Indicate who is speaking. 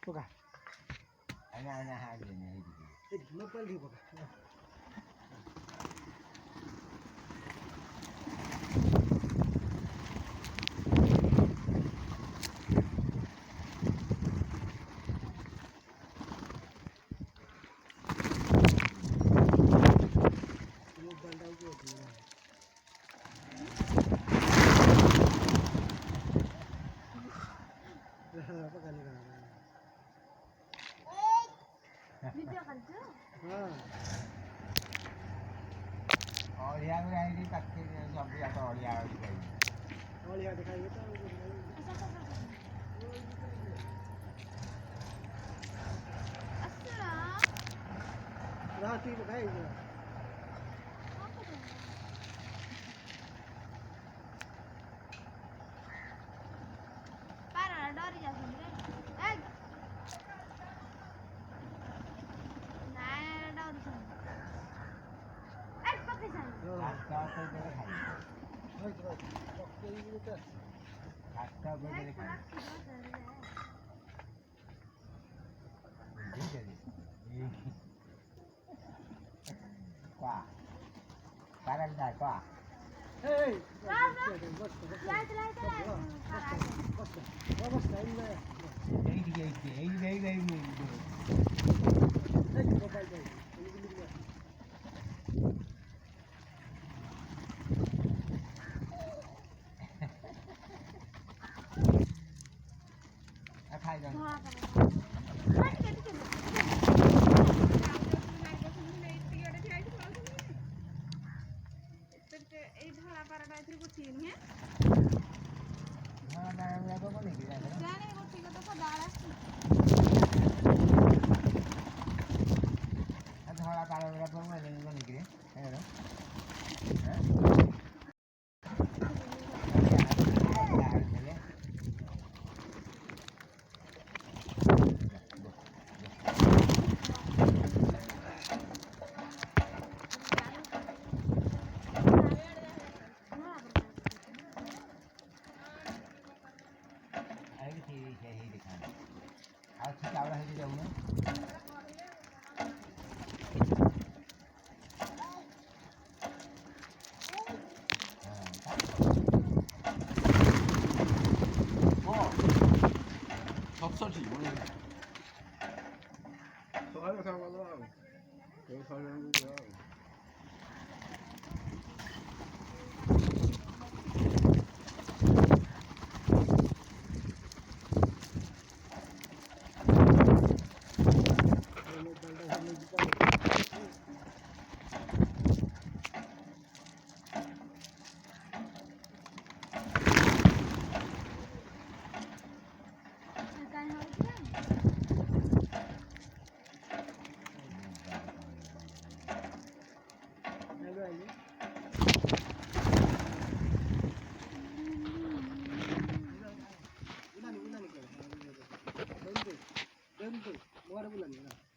Speaker 1: बघा
Speaker 2: आणि
Speaker 1: मोबाईल बघा
Speaker 2: ଓଡ଼ିଆ ବି ଆଇଲି ତାକୁ ସବୁ ଯାକ ଓଡ଼ିଆ
Speaker 1: ଓଡ଼ିଆ ଦେଖାଇବେ ତ राती बघायचं
Speaker 2: quả cá đang dài quả thay rồi ଧଳା କାଳ ଗୁଡ଼ା ବନିକିରି ଆଉ ସେ ଚାଉଳ ହେଇକି ଯାଉନି
Speaker 3: 접선지 오늘 서울에 가면 여기 살려는 거야.
Speaker 1: Bentuk, luar bulan ya.